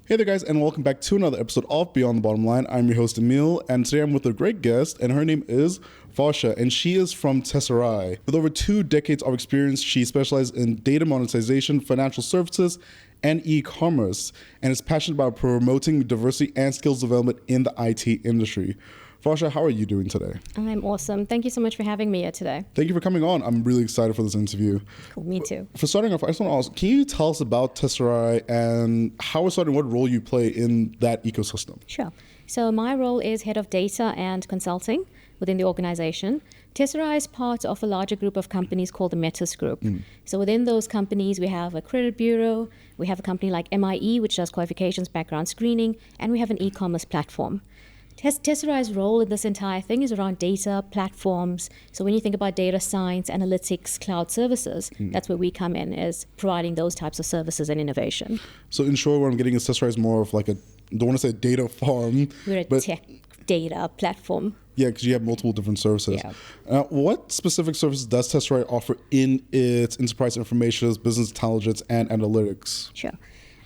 Hey there, guys, and welcome back to another episode of Beyond the Bottom Line. I'm your host, Emil, and today I'm with a great guest, and her name is Varsha, and she is from Tesserae. With over 2 decades of experience, she specializes in data monetization, financial services, and e-commerce, and is passionate about promoting diversity and skills development in the IT industry. Varsha, how are you doing today? I'm awesome. Thank you so much for having me here today. Thank you for coming on. I'm really excited for this interview. Cool, me too. For starting off, I just want to ask, can you tell us about Tesserae and how it's starting, what role you play in that ecosystem? Sure. So my role is head of data and consulting within the organization. Tesserae is part of a larger group of companies called the Metis Group. So within those companies, we have a credit bureau, we have a company like MIE, which does qualifications, background screening, and we have an e-commerce platform. Tesserae's role in this entire thing is around data, platforms. So when you think about data science, analytics, cloud services, that's where we come in, is providing those types of services and innovation. So in short, what I'm getting is Tesserae is more of like I don't want to say data farm. We're a tech data platform. Yeah, because you have multiple different services. Yeah. What specific services does Tesserae offer in its enterprise information, business intelligence, and analytics? Sure.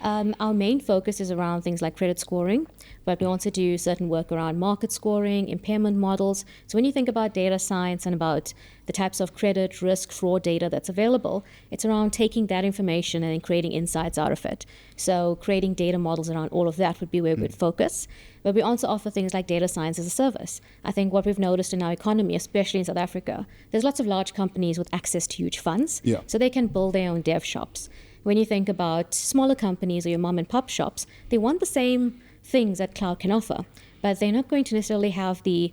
Our main focus is around things like credit scoring, but we also do certain work around market scoring, impairment models. So when you think about data science and about the types of credit, risk, fraud data that's available, it's around taking that information and then creating insights out of it. So creating data models around all of that would be where we'd focus. But we also offer things like data science as a service. I think what we've noticed in our economy, especially in South Africa, there's lots of large companies with access to huge funds. Yeah. So they can build their own dev shops. When you think about smaller companies or your mom and pop shops, they want the same things that cloud can offer, but they're not going to necessarily have the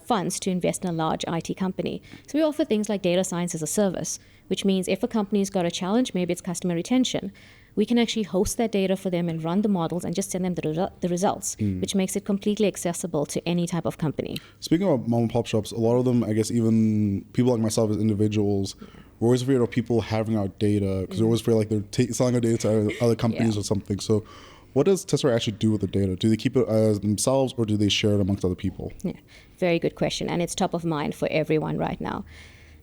funds to invest in a large IT company. So we offer things like data science as a service, which means if a company's got a challenge, maybe it's customer retention, we can actually host that data for them and run the models and just send them the results, which makes it completely accessible to any type of company. Speaking of mom and pop shops, a lot of them, I guess even people like myself as individuals, we're always afraid of people having our data because we're always afraid like they're selling our data to other companies or something. So what does Tesserae actually do with the data? Do they keep it as themselves or do they share it amongst other people? Yeah, very good question. And it's top of mind for everyone right now.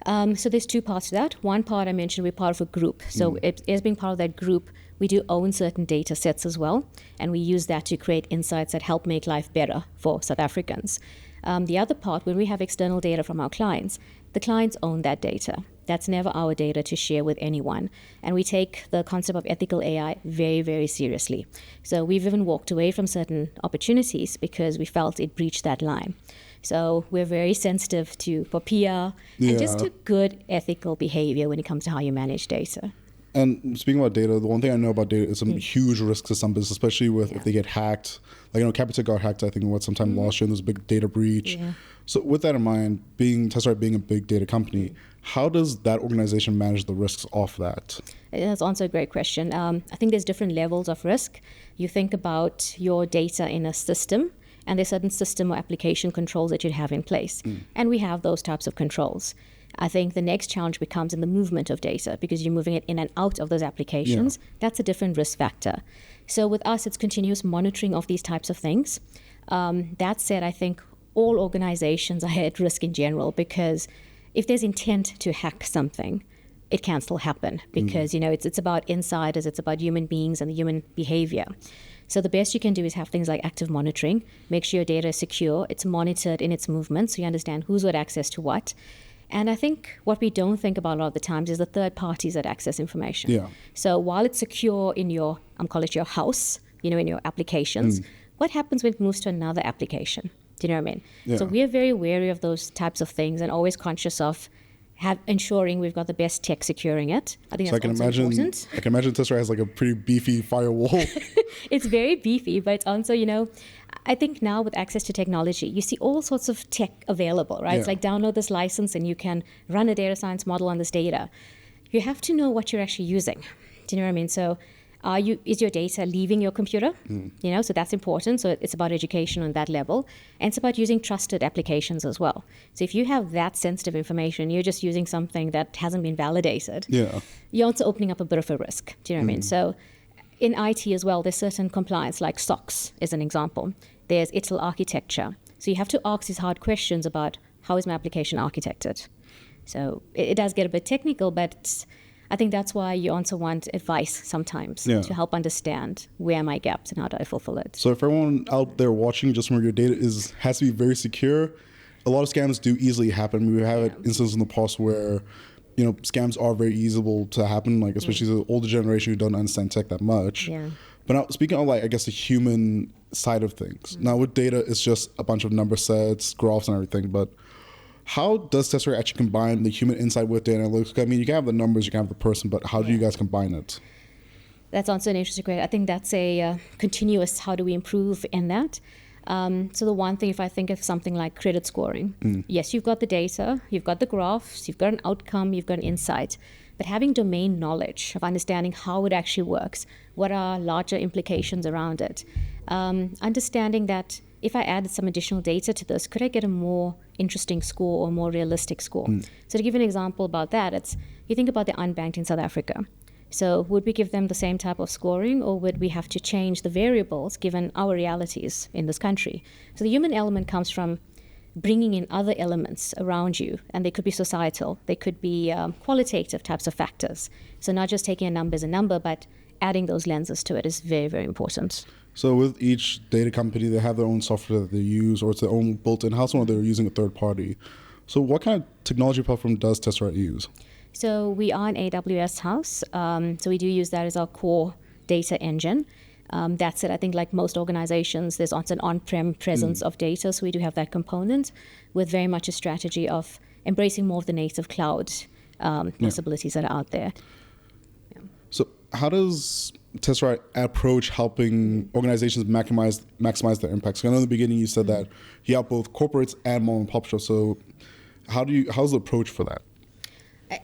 So there's 2 parts to that. One part I mentioned, we're part of a group. So as being part of that group, we do own certain data sets as well. And we use that to create insights that help make life better for South Africans. The other part, when we have external data from our clients, the clients own that data. That's never our data to share with anyone. And we take the concept of ethical AI very, very seriously. So we've even walked away from certain opportunities because we felt it breached that line. So we're very sensitive for PR and just to good ethical behavior when it comes to how you manage data. And speaking about data, the one thing I know about data is some huge risks to some business, especially with if they get hacked. Like, Capita got hacked, I think, sometime last year, and there's a big data breach. Yeah. So with that in mind, Tesserae being a big data company, how does that organization manage the risks of that? That's also a great question. I think there's different levels of risk. You think about your data in a system, and there's certain system or application controls that you'd have in place. And we have those types of controls. I think the next challenge becomes in the movement of data because you're moving it in and out of those applications. That's a different risk factor. So with us, it's continuous monitoring of these types of things. That said, I think all organizations are at risk in general because if there's intent to hack something, it can still happen because, it's about insiders, it's about human beings and the human behavior. So the best you can do is have things like active monitoring, make sure your data is secure, it's monitored in its movement so you understand who's got access to what. And I think what we don't think about a lot of the times is the third parties that access information. Yeah. So while it's secure in your, call it your house, in your applications, what happens when it moves to another application? Do you know what I mean? Yeah. So we are very wary of those types of things and always conscious of ensuring we've got the best tech securing it. I think that's also important. I can imagine Tesserae has like a pretty beefy firewall. It's very beefy, but it's also, I think now with access to technology, you see all sorts of tech available, right? Yeah. It's like download this license and you can run a data science model on this data. You have to know what you're actually using. Do you know what I mean? So is your data leaving your computer? So that's important. So it's about education on that level. And it's about using trusted applications as well. So if you have that sensitive information, you're just using something that hasn't been validated. You're also opening up a bit of a risk. Do you know what I mean? So in IT as well, there's certain compliance, like SOX is an example. There's ITIL architecture. So you have to ask these hard questions about how is my application architected. So it does get a bit technical, but I think that's why you also want advice sometimes to help understand where are my gaps and how do I fulfill it. So if everyone out there watching, just remember your data has to be very secure. A lot of scams do easily happen. We have instances in the past where, scams are very easable to happen, like especially the older generation who don't understand tech that much. Yeah. But now, speaking of I guess the human side of things, now with data, it's just a bunch of number sets, graphs and everything, but how does Tesseract actually combine the human insight with data analytics? I mean, you can have the numbers, you can have the person, but how do you guys combine it? That's also an interesting question. I think that's a continuous, how do we improve in that? So the one thing, if I think of something like credit scoring, yes, you've got the data, you've got the graphs, you've got an outcome, you've got an insight, but having domain knowledge of understanding how it actually works, what are larger implications around it, understanding that if I added some additional data to this, could I get a more interesting score or more realistic score? So to give an example about that, you think about the unbanked in South Africa. So would we give them the same type of scoring, or would we have to change the variables given our realities in this country? So the human element comes from bringing in other elements around you, and they could be societal, they could be qualitative types of factors. So not just taking a number as a number, but adding those lenses to it is very, very important. So with each data company, they have their own software that they use, or it's their own built in-house one, or they're using a third party. So what kind of technology platform does Tesseract use? So we are an AWS house. So we do use that as our core data engine. That's it. I think like most organizations, there's also an on-prem presence of data. So we do have that component with very much a strategy of embracing more of the native cloud possibilities that are out there. So how does Tesseract approach helping organizations maximize their impact? So I know in the beginning you said that you have both corporates and mom and pop shops. So how's the approach for that?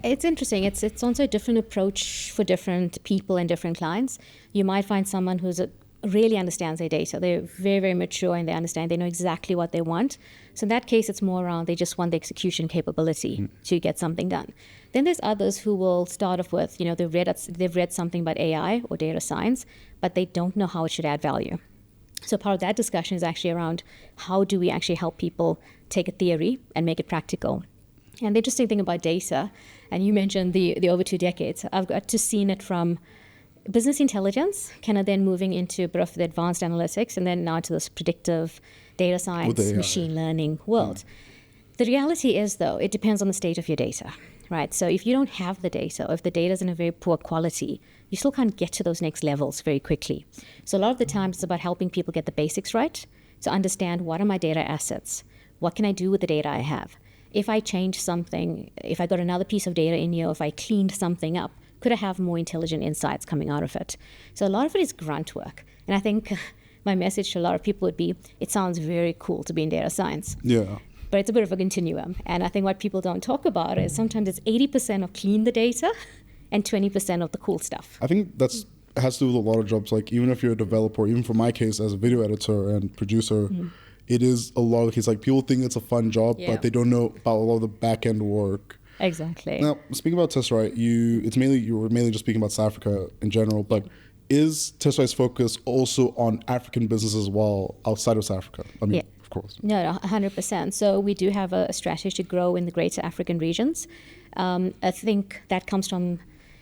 It's interesting. It's also a different approach for different people and different clients. You might find someone who's really understands their data. They're very, very mature and they know exactly what they want. So in that case, it's more around they just want the execution capability to get something done. Then there's others who will start off with, they've read something about AI or data science, but they don't know how it should add value. So part of that discussion is actually around how do we actually help people take a theory and make it practical. And the interesting thing about data, and you mentioned the over 2 decades, I've got to seen it from business intelligence, kind of then moving into a bit of the advanced analytics, and then now to this predictive data science, machine learning world. The reality is, though, it depends on the state of your data, right? So if you don't have the data, or if the data is in a very poor quality, you still can't get to those next levels very quickly. So a lot of the times it's about helping people get the basics right, to understand what are my data assets, what can I do with the data I have. If I change something, if I got another piece of data in here, if I cleaned something up, could I have more intelligent insights coming out of it? So a lot of it is grunt work. And I think my message to a lot of people would be, it sounds very cool to be in data science. Yeah. But it's a bit of a continuum. And I think what people don't talk about is sometimes it's 80% of clean the data and 20% of the cool stuff. I think that's has to do with a lot of jobs. Like even if you're a developer, even for my case as a video editor and producer, it is a lot of the case. Like people think it's a fun job, but they don't know about a lot of the back end work. Exactly. Now, speaking about Tesseract, you were mainly just speaking about South Africa in general, but is Tesseract's focus also on African business as well outside of South Africa? I mean, of course. No, 100%. So we do have a strategy to grow in the greater African regions. I think that comes from,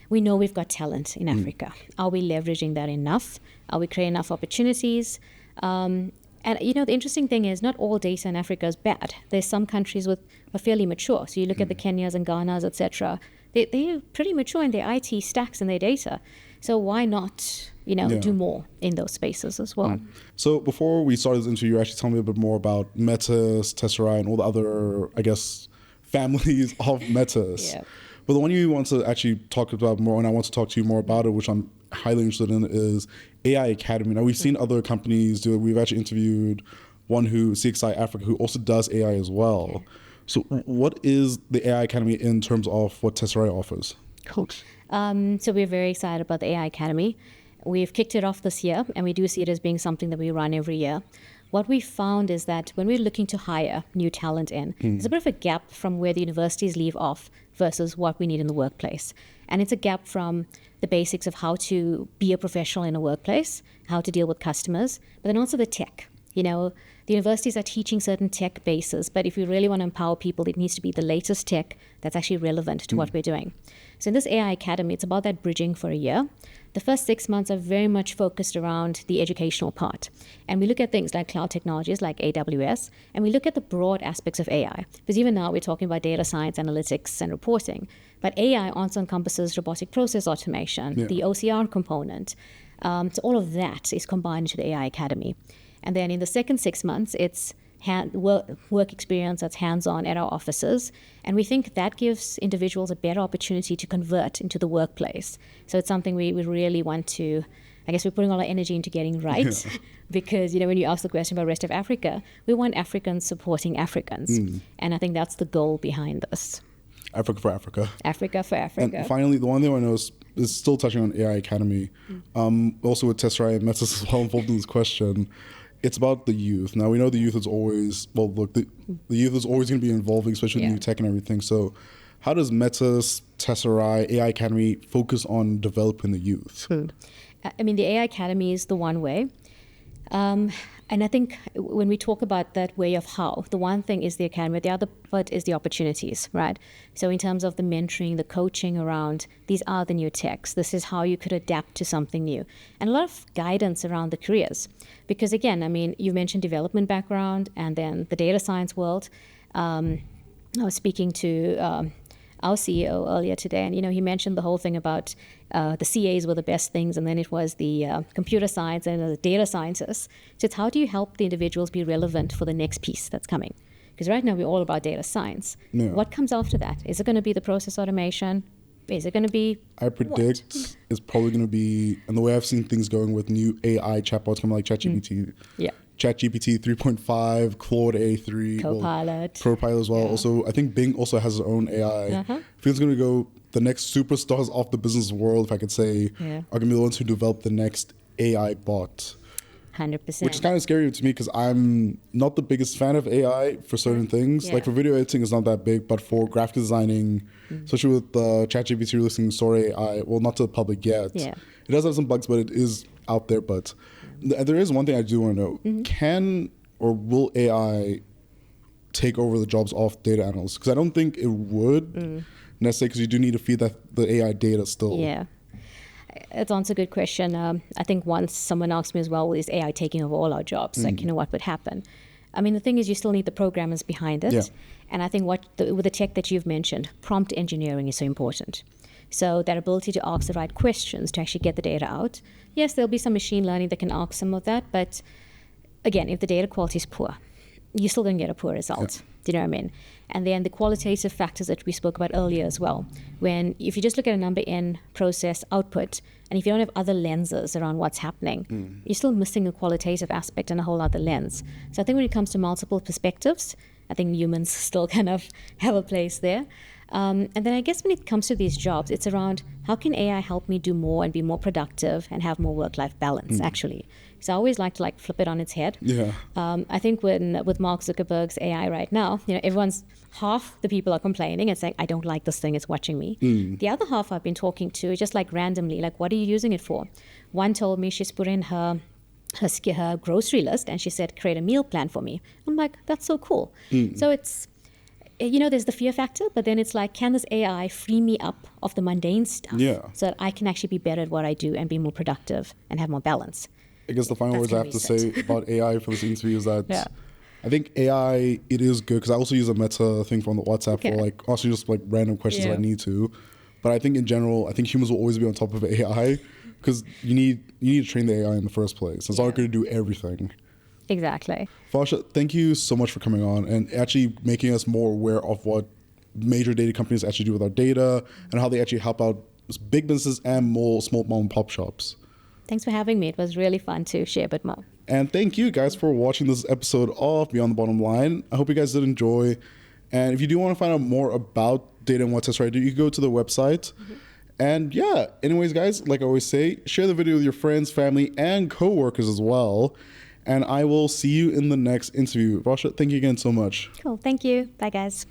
we know we've got talent in Africa. Are we leveraging that enough? Are we creating enough opportunities? And the interesting thing is not all data in Africa is bad. There's some countries are fairly mature. So you look at the Kenyas and Ghanas, etc. They're pretty mature in their IT stacks and their data. So why not, do more in those spaces as well? So before we started this interview, you actually told me a bit more about Metas, Tesseract, and all the other, I guess, families of Metas. Yeah. But the one you want to actually talk about more, and I want to talk to you more about it, which I'm highly interested in, is AI Academy. Now, we've seen other companies do it. We've actually interviewed one CXI Africa, who also does AI as well. So what is the AI Academy in terms of what Tesseract offers? Cool. So we're very excited about the AI Academy. We've kicked it off this year, and we do see it as being something that we run every year. What we found is that when we're looking to hire new talent in, there's a bit of a gap from where the universities leave off versus what we need in the workplace. And it's a gap from the basics of how to be a professional in a workplace, how to deal with customers, but then also the tech. The universities are teaching certain tech bases, but if we really want to empower people, it needs to be the latest tech that's actually relevant to what we're doing. So in this AI Academy, it's about that bridging for a year. The first 6 months are very much focused around the educational part. And we look at things like cloud technologies like AWS, and we look at the broad aspects of AI. Because even now we're talking about data science, analytics, and reporting. But AI also encompasses robotic process automation, the OCR component. So all of that is combined into the AI Academy. And then in the second 6 months, it's work experience that's hands-on at our offices. And we think that gives individuals a better opportunity to convert into the workplace. So it's something we really want to, I guess we're putting all our energy into getting right. Because, when you ask the question about rest of Africa, we want Africans supporting Africans. And I think that's the goal behind this. Africa for Africa. Africa for Africa. And finally, the one thing I know is still touching on AI Academy, also with Tesserae and Metas as well involved in this question. It's about the youth. Now, we know the youth is always, the youth is always going to be evolving, especially with new tech and everything. So how does Metas, Tesserae, AI Academy focus on developing the youth? I mean, the AI Academy is the one way. And I think when we talk about that way of how, the one thing is the academy, the other part is the opportunities, right? So in terms of the mentoring, the coaching around, these are the new techs. This is how you could adapt to something new. And a lot of guidance around the careers. Because again, I mean, you mentioned development background and then the data science world. I was speaking to our CEO earlier today, and he mentioned the whole thing about the CAs were the best things, and then it was the computer science and the data scientists. So it's how do you help the individuals be relevant for the next piece that's coming? Because right now we're all about data science. Yeah. What comes after that? Is it going to be the process automation? Is it going to be I predict it's probably going to be, and the way I've seen things going with new AI chatbots coming like ChatGPT. ChatGPT 3.5, Claude A3, Copilot as well. Yeah. Also, I think Bing also has its own AI. I think it's going to go, the next superstars of the business world, if I could say, are going to be the ones who develop the next AI bot. 100%. Which is kind of scary to me because I'm not the biggest fan of AI for certain things. Like for video editing, it's not that big, but for graphic designing, especially with ChatGPT releasing Sora AI, well, not to the public yet. It does have some bugs, but it is out there. But there is one thing I do want to know. Can or will AI take over the jobs of data analysts? Because I don't think it would necessarily, because you do need to feed the AI data still. Yeah. It's also a good question. I think once someone asked me as well, is AI taking over all our jobs? Like, what would happen? I mean, the thing is you still need the programmers behind it. And I think with the tech that you've mentioned, prompt engineering is so important. So that ability to ask the right questions to actually get the data out. Yes, there'll be some machine learning that can ask some of that. But again, if the data quality is poor, you're still going to get a poor result. Do you know what I mean? And then the qualitative factors that we spoke about earlier as well. If you just look at a number in process output, and if you don't have other lenses around what's happening, you're still missing a qualitative aspect and a whole other lens. So I think when it comes to multiple perspectives, I think humans still kind of have a place there. And then I guess when it comes to these jobs, it's around how can AI help me do more and be more productive and have more work-life balance, actually. So I always like to flip it on its head. I think with Mark Zuckerberg's AI right now, half the people are complaining and saying, I don't like this thing, it's watching me. The other half I've been talking to, just randomly, what are you using it for? One told me she's put in her grocery list and she said, create a meal plan for me. I'm like, that's so cool. So it's, there's the fear factor, but then it's can this AI free me up of the mundane stuff so that I can actually be better at what I do and be more productive and have more balance? I guess the final words I have to say about AI for this interview is that I think AI, it is good because I also use a Meta thing from the WhatsApp for also just random questions if I need to. But I think in general, I think humans will always be on top of AI because you need to train the AI in the first place. It's not going to do everything. Exactly. Varsha, thank you so much for coming on and actually making us more aware of what major data companies actually do with our data and how they actually help out big businesses and more small mom and pop shops. Thanks for having me. It was really fun to share a bit more. And thank you guys for watching this episode of Beyond the Bottom Line. I hope you guys did enjoy. And if you do want to find out more about data and what Tesserae do, you can go to the website. And anyways, guys, like I always say, share the video with your friends, family, and coworkers as well. And I will see you in the next interview. Varsha, thank you again so much. Cool. Thank you. Bye, guys.